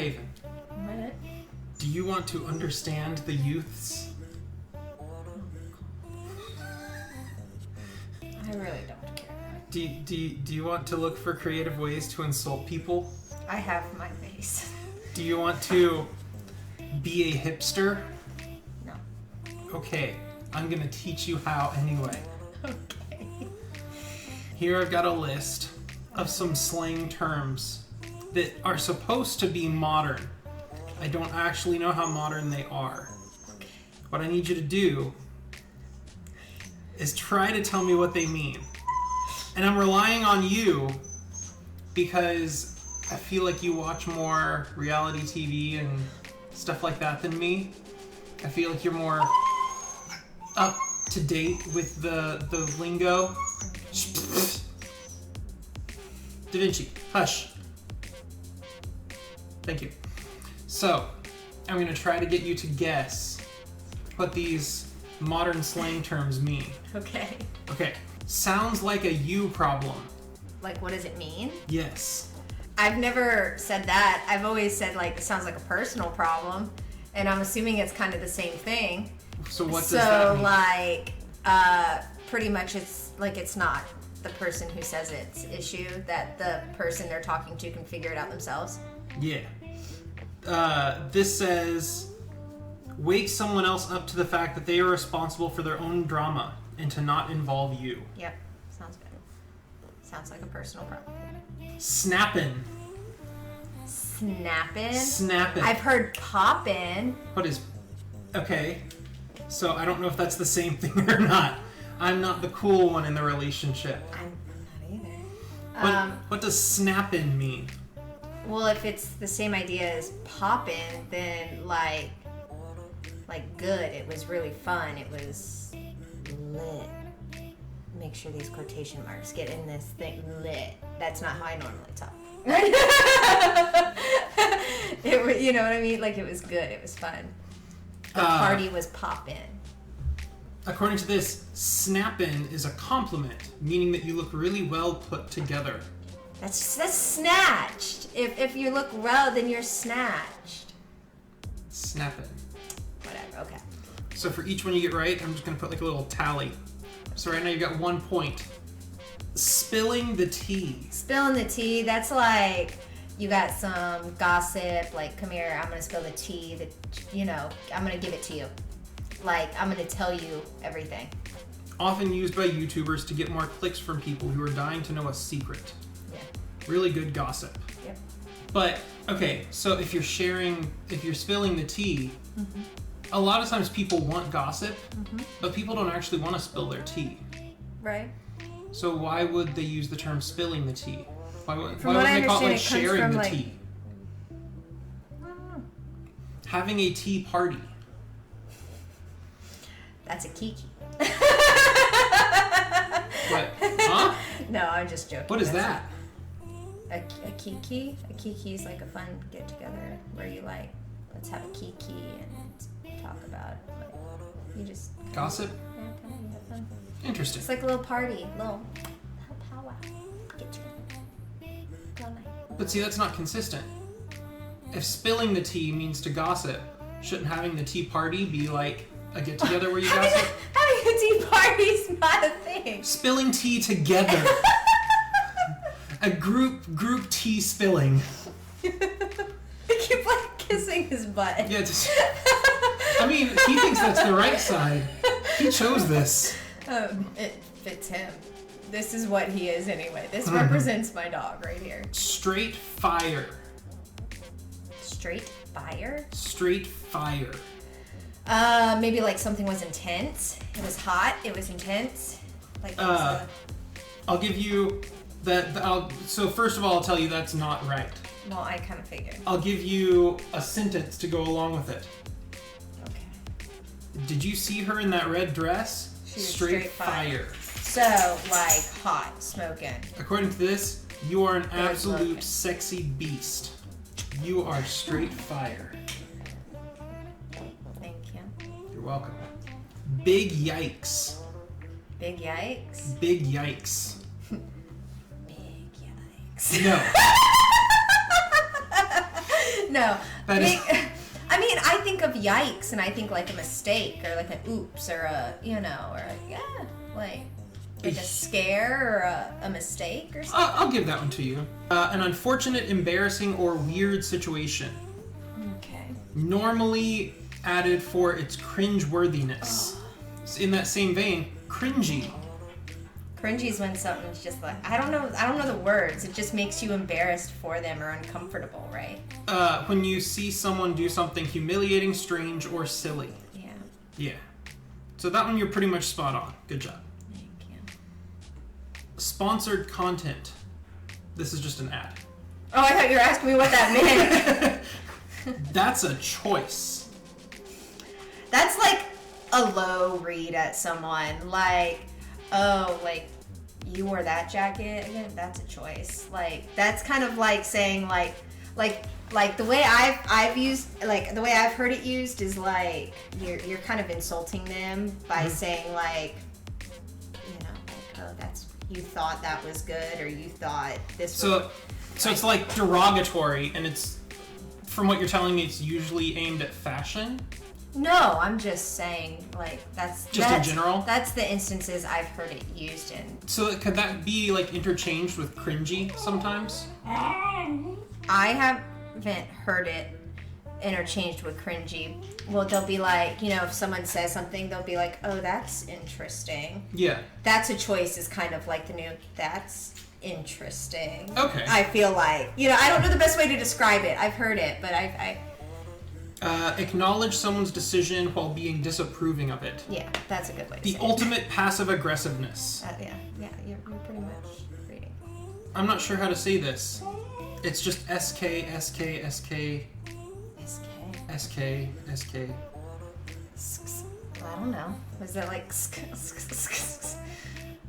Haven. What? Do you want to understand the youths? I really don't care. Do you want to look for creative ways to insult people? I have my face. Do you want to be a hipster? No. Okay, I'm gonna teach you how anyway. Okay. Here I've got a list of some slang terms that are supposed to be modern. I don't actually know how modern they are. What I need you to do is try to tell me what they mean. And I'm relying on you because I feel like you watch more reality TV and stuff like that than me. I feel like you're more up to date with the lingo. Da Vinci, hush. Thank you. So, I'm going to try to get you to guess what these modern slang terms mean. Okay. Okay. Sounds like a you problem. Like, what does it mean? Yes. I've never said that. I've always said, like, it sounds like a personal problem. And I'm assuming it's kind of the same thing. So what does that mean? Pretty much it's like it's not the person who says it's issue, that the person they're talking to can figure it out themselves. Yeah. This says, wake someone else up to the fact that they are responsible for their own drama and to not involve you. Yep. Sounds good. Sounds like a personal problem. Snappin. Snappin? Snappin. I've heard poppin. What is... Okay. So I don't know if that's the same thing or not. I'm not the cool one in the relationship. I'm not either. What does snappin mean? Well, if it's the same idea as poppin', then like good. It was really fun. It was lit. Make sure these quotation marks get in this thing. Lit. That's not how I normally talk. It was, you know what I mean? Like, it was good. It was fun. The party was poppin'. According to this, snappin is a compliment, meaning that you look really well put together. That's snatched. If you look well, then you're snatched. Snappin. Whatever, okay. So for each one you get right, I'm just going to put like a little tally. So right now you've got 1 point. Spilling the tea. Spilling the tea, that's like you got some gossip, like, come here, I'm going to spill the tea, that, you know, I'm going to give it to you. Like, I'm going to tell you everything. Often used by YouTubers to get more clicks from people who are dying to know a secret. Yeah. Really good gossip. Yep. But, okay, so if you're spilling the tea, mm-hmm. a lot of times people want gossip, mm-hmm. but people don't actually want to spill their tea. Right. So why would they use the term spilling the tea? Why wouldn't they call it like it sharing from, the like, tea? Having a tea party. That's a kiki. What? Huh? No, I'm just joking. What is that? A kiki? A kiki is like a fun get together where you like, let's have a kiki and talk about, like, you just Gossip? Yeah, kind of, you have fun. Interesting. It's like a little party, little powwow. Get together. Go night. But see, that's not consistent. If spilling the tea means to gossip, shouldn't having the tea party be like a get together where you gossip? Having a tea party is not a thing. Spilling tea together. A group tea spilling. I keep like kissing his butt. Yeah, I mean, he thinks that's the right side. He chose this. It fits him. This is what he is anyway. This represents my dog right here. Straight fire. Straight fire? Straight fire. Maybe like something was intense. It was hot. It was intense. Like I'll give you that. So first of all, I'll tell you that's not right. well, I kind of figured. I'll give you a sentence to go along with it. Okay. Did you see her in that red dress? She was straight fire. So, like, hot, smoking. According to this, you are an Or absolute smoking. sexy beast. You are straight fire. Thank you. You're welcome. Big yikes. Big yikes? Big yikes. Big yikes. No. No. That is... I mean, I think of yikes, and I think like a mistake, or like an oops, or a, you know, or a, yeah, like a scare, or a mistake, or something. I'll give that one to you. An unfortunate, embarrassing, or weird situation. Okay. Normally added for its cringe-worthiness. In that same vein, cringy. Cringy is when something's just like, I don't know the words. It just makes you embarrassed for them or uncomfortable, right? When you see someone do something humiliating, strange, or silly. Yeah. Yeah. So that one you're pretty much spot on. Good job. Thank you. Sponsored content. This is just an ad. Oh, I thought you were asking me what that meant. That's a choice. That's like a low read at someone. Like, oh, like, you wore that jacket again? That's a choice. Like, that's kind of like saying like the way I've used, like, the way I've heard it used is like you're kind of insulting them by saying like, you know, like, oh, that's, you thought that was good, or you thought this was... So it's like derogatory, and it's, from what you're telling me, it's usually aimed at fashion? No, I'm just saying, like, that's in general? That's the instances I've heard it used in. So could that be, like, interchanged with cringy sometimes? I haven't heard it interchanged with cringy. Well, they'll be like, you know, if someone says something, they'll be like, oh, that's interesting. Yeah. That's a choice is kind of like the new, that's interesting. Okay. I feel like, you know, I don't know the best way to describe it. I've heard it, but I acknowledge someone's decision while being disapproving of it. yeah, that's a good way to The say ultimate passive aggressiveness. it. Yeah, you're pretty much reading. I'm not sure how to say this. It's just SKSKSK. SK. SK. I don't know. Was that like...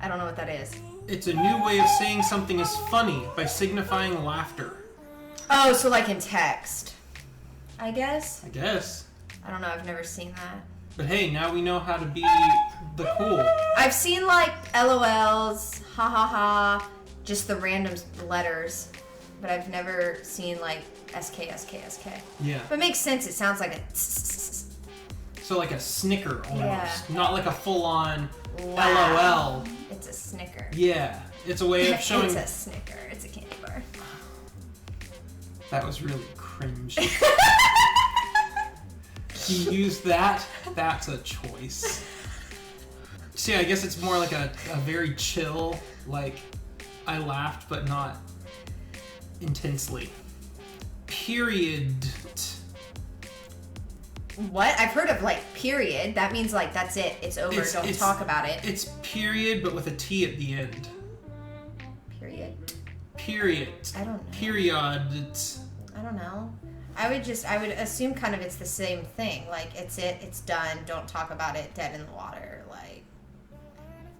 I don't know what that is. It's a new way of saying something is funny by signifying laughter. Oh, so like in text, I guess? I guess. I don't know. I've never seen that. But hey, now we know how to be the cool. I've seen like LOLs, ha ha ha, just the random letters. But I've never seen like SKSKSK. Yeah. But it makes sense. It sounds like a... So like a snicker almost. Yeah. Not like a full-on Wow. LOL. It's a snicker. Yeah. It's a way of showing... It's a snicker. It's a candy bar. That was really cringe. You use that? That's a choice. See, I guess it's more like a very chill, like, I laughed but not intensely. Period. What? I've heard of like period. That means like that's it. It's over. Don't talk about it. It's period, but with a T at the end. Period. Period. I don't know. Period. I don't know. I would assume kind of it's the same thing. Like it's done. Don't talk about it. Dead in the water. Like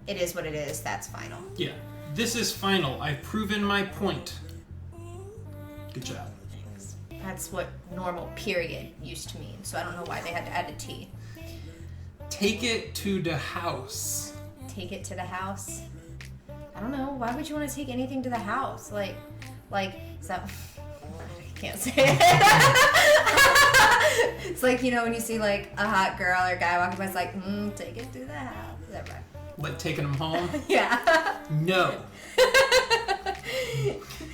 it is what it is. That's final. Yeah. This is final. I've proven my point. Good job. Thanks. That's what normal period used to mean. So I don't know why they had to add a T. Take it to the house. Take it to the house. I don't know. Why would you want to take anything to the house? Like, is that... I can't say it. It's like, you know, when you see like a hot girl or guy walking by, it's like, take it to the house. Is that right? Like taking them home? Yeah. No.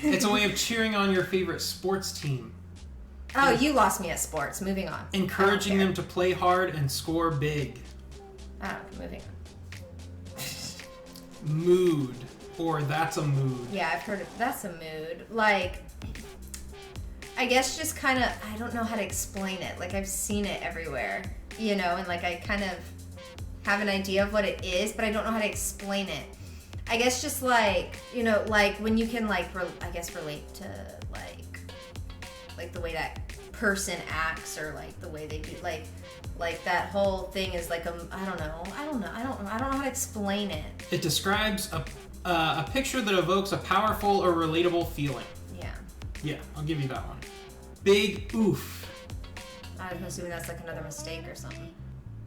It's a way of cheering on your favorite sports team. Oh, you lost me at sports. Moving on. Encouraging them to play hard and score big. Oh, moving on. Mood. Or that's a mood. Yeah, I've heard of that's a mood. Like, I guess just kind of, I don't know how to explain it. Like, I've seen it everywhere, you know, and like I kind of have an idea of what it is, but I don't know how to explain it. I guess just like, you know, like when you can like, I guess relate to like the way that person acts or like the way they do, like that whole thing is like I don't know how to explain it. It describes a picture that evokes a powerful or relatable feeling. Yeah. Yeah, I'll give you that one. Big oof. I'm assuming that's like another mistake or something.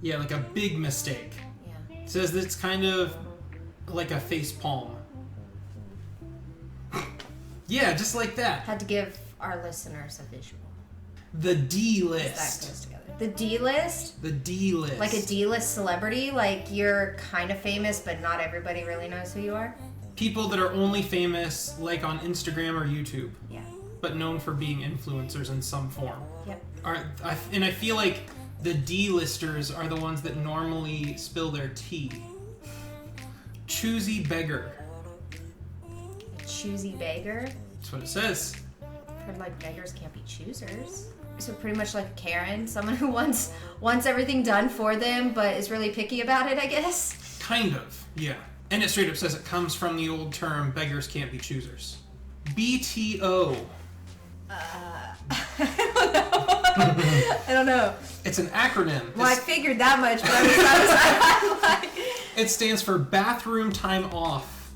Yeah, like a big mistake. Yeah. It says it's kind of like a face palm. Yeah, just like that. Had to give our listeners a visual. The That D-list. goes together. The D-list? The D-list. Like a D-list celebrity? Like you're kind of famous, but not everybody really knows who you are? People that are only famous, like on Instagram or YouTube, Yeah. but known for being influencers in some form. Yep. And I feel like the D-listers are the ones that normally spill their tea. Choosy Beggar. Choosy Beggar? That's what it says. I've heard like beggars can't be choosers. So pretty much like a Karen, someone who wants everything done for them, but is really picky about it, I guess. Kind of, yeah. And it straight up says it comes from the old term, beggars can't be choosers. BTO. I don't know. It's an acronym. Well, I figured that much, but I was like... It stands for bathroom time off.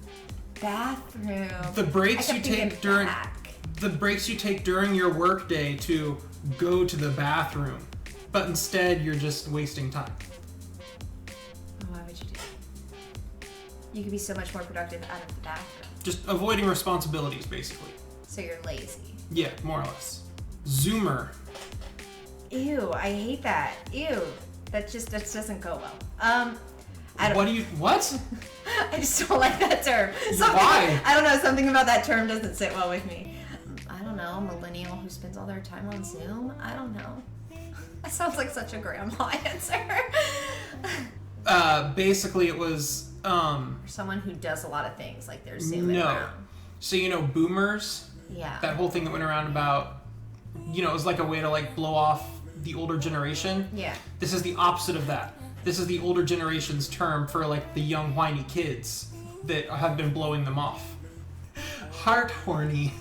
Bathroom. The breaks you take during... back. The breaks you take during your workday to go to the bathroom. But instead, you're just wasting time. Why would you do that? You could be so much more productive out of the bathroom. Just avoiding responsibilities, basically. So you're lazy. Yeah, more or less. Zoomer. Ew, I hate that. Ew. That doesn't go well. I don't. What? I just don't like that term. Why? I don't know. Something about that term doesn't sit well with me. I don't know. Millennial who spends all their time on Zoom. I don't know. That sounds like such a grandma answer. Basically, it was Or someone who does a lot of things, like they're zooming around. So boomers. Yeah. That whole thing that went around about, it was like a way to like blow off the older generation. Yeah. This is the opposite of that. This is the older generation's term for like the young whiny kids that have been blowing them off. Heart horny.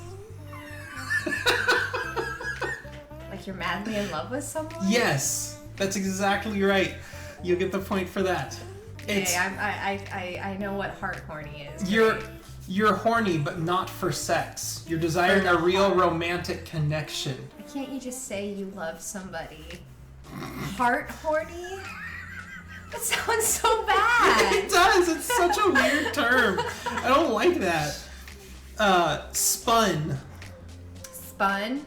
Like you're madly in love with someone? Yes, that's exactly right. You'll get the point for that. Okay, I know what heart horny is. You're horny, but not for sex. You're desiring a real romantic connection. Why can't you just say you love somebody? Heart horny? That sounds so bad. It does. It's such a weird term. I don't like that. Spun. Spun?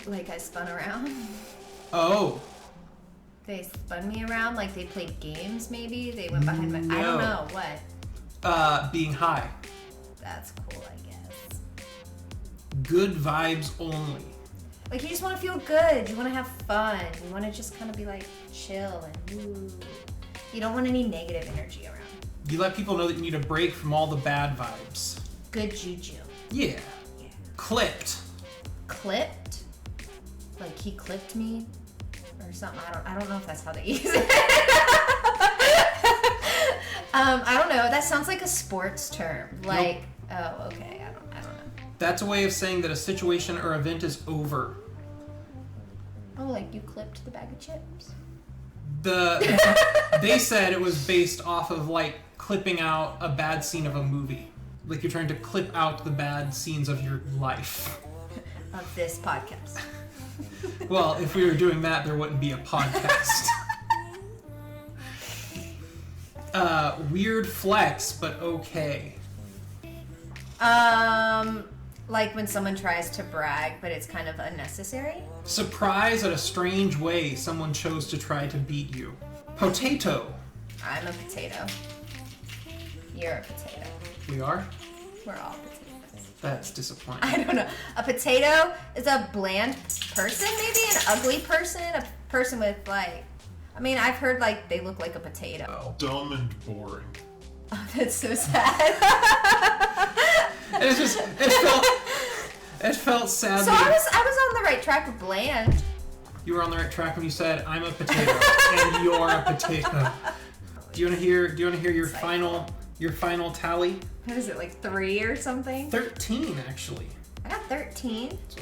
Like I spun around? Oh. They spun me around like they played games maybe? They went behind my... I No. don't know. What? Being high. That's cool, I guess. Good vibes only. Like you just want to feel good. You want to have fun. You want to just kind of be like chill and ooh. You don't want any negative energy around. You let people know that you need a break from all the bad vibes. Good juju. Yeah. Yeah. Clipped. Clipped? Like he clipped me or something. I don't know if that's how they use it. I don't know. That sounds like a sports term. Like, nope. Oh, okay. I don't know. That's a way of saying that a situation or event is over. Oh, like you clipped the bag of chips? They said it was based off of like clipping out a bad scene of a movie. Like you're trying to clip out the bad scenes of your life. Of this podcast. Well, if we were doing that, there wouldn't be a podcast. Weird flex, but okay. Like when someone tries to brag, but it's kind of unnecessary. Surprise at a strange way someone chose to try to beat you. Potato. I'm a potato. You're a potato. We are? We're all potatoes. That's disappointing. I don't know. A potato is a bland person, maybe an ugly person, a person with like, I mean, I've heard like they look like a potato. Dumb and boring. Oh, that's so sad. It felt sad. So I was on the right track with bland. You were on the right track when you said I'm a potato and you're a potato. Do you want to hear your final tally? What is it, like 3 or something? 13 actually. I got 13. That's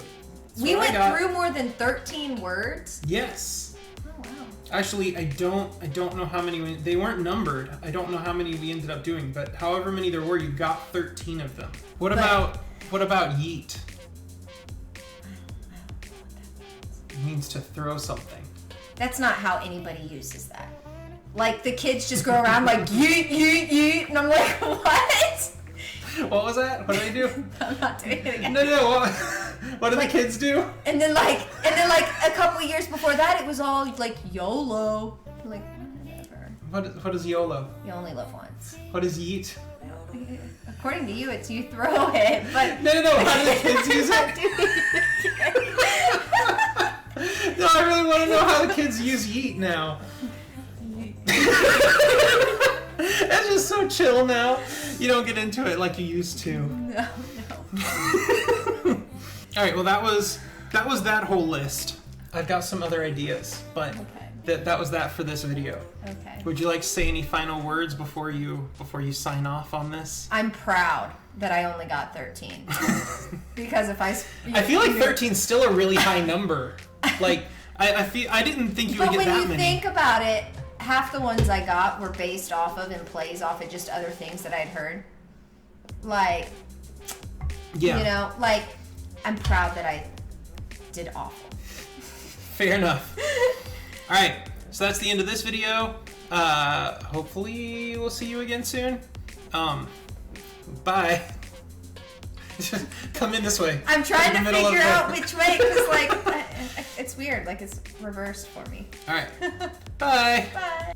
We what I went got. through more than 13 words. Yes. Oh wow. Actually, I don't know how many they weren't numbered. I don't know how many we ended up doing, but however many there were, you got 13 of them. What about yeet? It means to throw something. That's not how anybody uses that. Like the kids just go around like yeet, yeet, yeet, and I'm like, what? What was that? What did I do? I'm not doing it again. No. What do the kids do? And then like a couple of years before that, it was all like YOLO. Like whatever. What is YOLO? You only live once. What is Yeet? According to you, it's you throw it, but No. How do the kids use it? No, I really want to know how the kids use Yeet now. That's just so chill now. You don't get into it like you used to. No. All right. Well, that was that whole list. I've got some other ideas, but that was that for this video. Okay. Would you like to say any final words before you sign off on this? I'm proud that I only got 13 because if I feel like 13 is still a really high number. Like I didn't think you would get that many. But when you think about it, half the ones I got were based off of and plays off of just other things that I'd heard. Like, yeah. You know, like, I'm proud that I did awful. Fair enough. All right, so that's the end of this video. Hopefully we'll see you again soon. Bye. Come in this way. I'm trying to figure out which way, because, like, it's weird. Like, it's reversed for me. All right. Bye. Bye.